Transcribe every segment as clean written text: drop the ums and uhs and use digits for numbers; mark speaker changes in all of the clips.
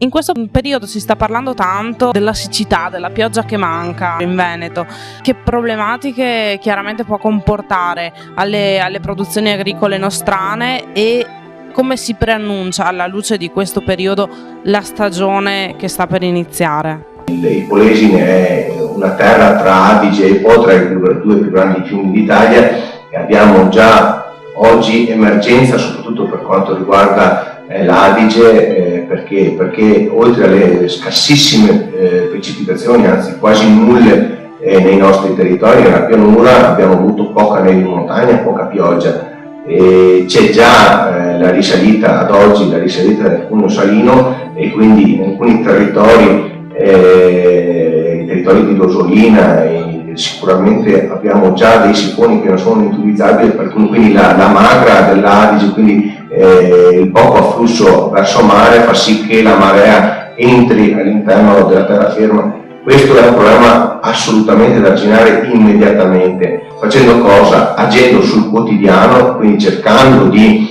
Speaker 1: In questo periodo si sta parlando tanto della siccità, della pioggia che manca in Veneto. Che problematiche chiaramente può comportare alle produzioni agricole nostrane e come si preannuncia alla luce di questo periodo la stagione che sta per iniziare?
Speaker 2: Il Polesine è una terra tra Adige e Po, tra i due più grandi fiumi d'Italia, e abbiamo già oggi emergenza soprattutto per quanto riguarda l'Adige, perché oltre alle scarsissime precipitazioni, anzi quasi nulle nei nostri territori, nella pianura abbiamo avuto poca neve in montagna, poca pioggia. C'è già la risalita ad oggi, la risalita del Cuneo Salino, e quindi in alcuni territori, i territori di Rosolina, sicuramente abbiamo già dei sifoni che non sono utilizzabili, quindi la magra dell'Adige, quindi il poco afflusso verso mare fa sì che la marea entri all'interno della terraferma. Questo è un problema assolutamente da arginare immediatamente. Facendo cosa? Agendo sul quotidiano, quindi cercando di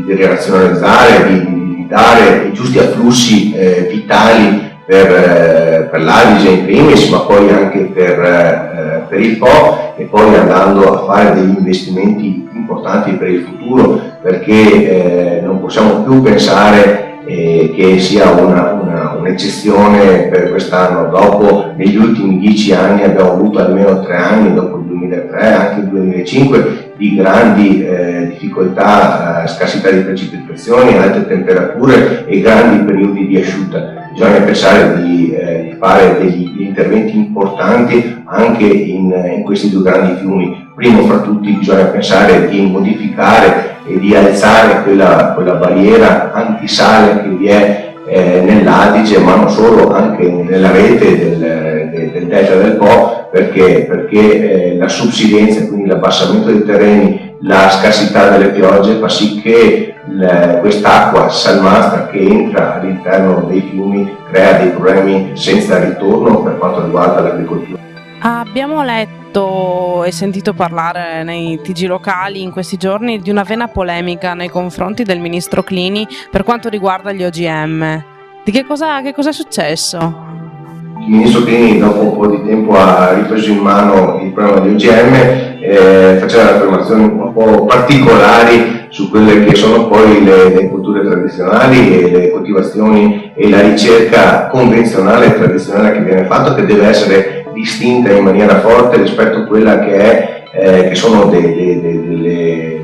Speaker 2: razionalizzare, di dare i giusti afflussi vitali per l'Adige in primis, ma poi anche per il Po, e poi andando a fare degli investimenti importanti per il futuro, perché non possiamo più pensare che sia un'eccezione per quest'anno. Dopo, negli ultimi 10 anni abbiamo avuto almeno 3 anni, dopo il 2003, anche il 2005, di grandi difficoltà, scarsità di precipitazioni, alte temperature e grandi periodi di asciutta. Bisogna pensare di fare degli interventi importanti anche in questi due grandi fiumi. Primo fra tutti bisogna pensare di modificare e di alzare quella barriera antisale che vi è nell'Adige, ma non solo, anche nella rete del delta del Po, perché la subsidenza, quindi l'abbassamento dei terreni, la scarsità delle piogge fa sì che quest'acqua salmastra che entra all'interno dei fiumi crea dei problemi senza ritorno per quanto riguarda l'agricoltura.
Speaker 1: Abbiamo letto e sentito parlare nei TG locali in questi giorni di una vena polemica nei confronti del ministro Clini per quanto riguarda gli OGM. Che cosa è successo?
Speaker 2: Il ministro Clini dopo un po' di tempo ha ripreso in mano il problema degli OGM, faceva affermazioni un po' particolari su quelle che sono poi le culture tradizionali e le coltivazioni e la ricerca convenzionale e tradizionale che viene fatta, che deve essere distinta in maniera forte rispetto a quella che sono degli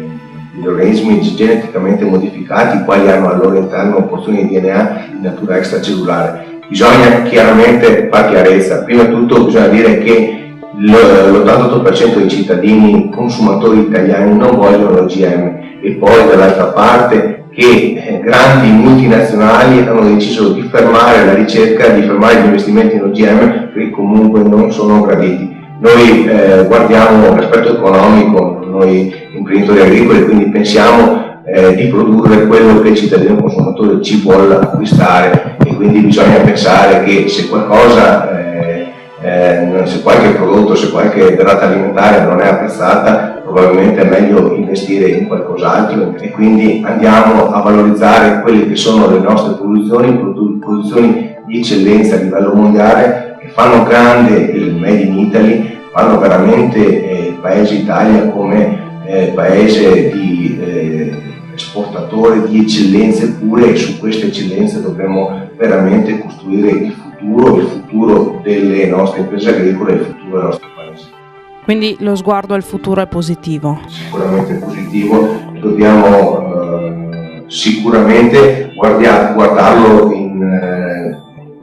Speaker 2: organismi geneticamente modificati, i quali hanno al loro interno porzioni di DNA di natura extracellulare. Bisogna chiaramente fare chiarezza. Prima di tutto bisogna dire che l'88% dei cittadini consumatori italiani non vogliono l'OGM, e poi dall'altra parte che grandi multinazionali hanno deciso di fermare la ricerca, di fermare gli investimenti in OGM, perché comunque non sono graditi. Noi guardiamo l'aspetto economico, noi imprenditori agricoli, quindi pensiamo di produrre quello che il cittadino consumatore ci vuole acquistare, e quindi bisogna pensare che se qualcosa, se qualche prodotto, se qualche derrata alimentare non è apprezzata, probabilmente è meglio investire in qualcos'altro, e quindi andiamo a valorizzare quelle che sono le nostre produzioni di eccellenza a livello mondiale, che fanno grande il Made in Italy, fanno veramente il Paese Italia come paese di esportatore di eccellenze pure, e su queste eccellenze dovremo veramente costruire il futuro delle nostre imprese agricole e il futuro del nostro Paese.
Speaker 1: Quindi lo sguardo al futuro è positivo?
Speaker 2: Sicuramente positivo, dobbiamo sicuramente guardarlo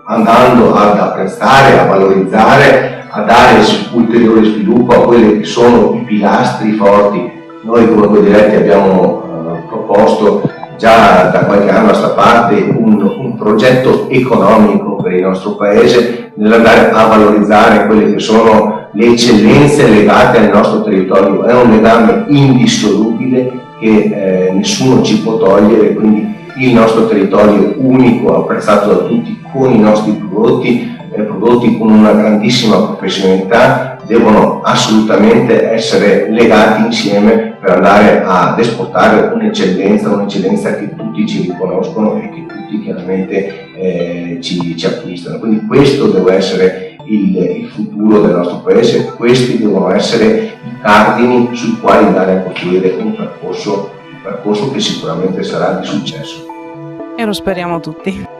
Speaker 2: andando ad apprezzare, a valorizzare, a dare ulteriore sviluppo a quelli che sono i pilastri forti. Noi come Codiretti abbiamo proposto già da qualche anno a sta parte un progetto economico per il nostro Paese, nell'andare a valorizzare quelle che sono le eccellenze legate al nostro territorio. È un legame indissolubile che nessuno ci può togliere, quindi il nostro territorio unico, apprezzato da tutti, con i nostri prodotti con una grandissima professionalità, devono assolutamente essere legati insieme per andare ad esportare un'eccellenza che tutti ci riconoscono e che tutti chiaramente ci acquistano. Quindi questo deve essere il futuro del nostro paese, questi devono essere i cardini sui quali andare a costruire un percorso che sicuramente sarà di successo.
Speaker 1: E lo speriamo tutti.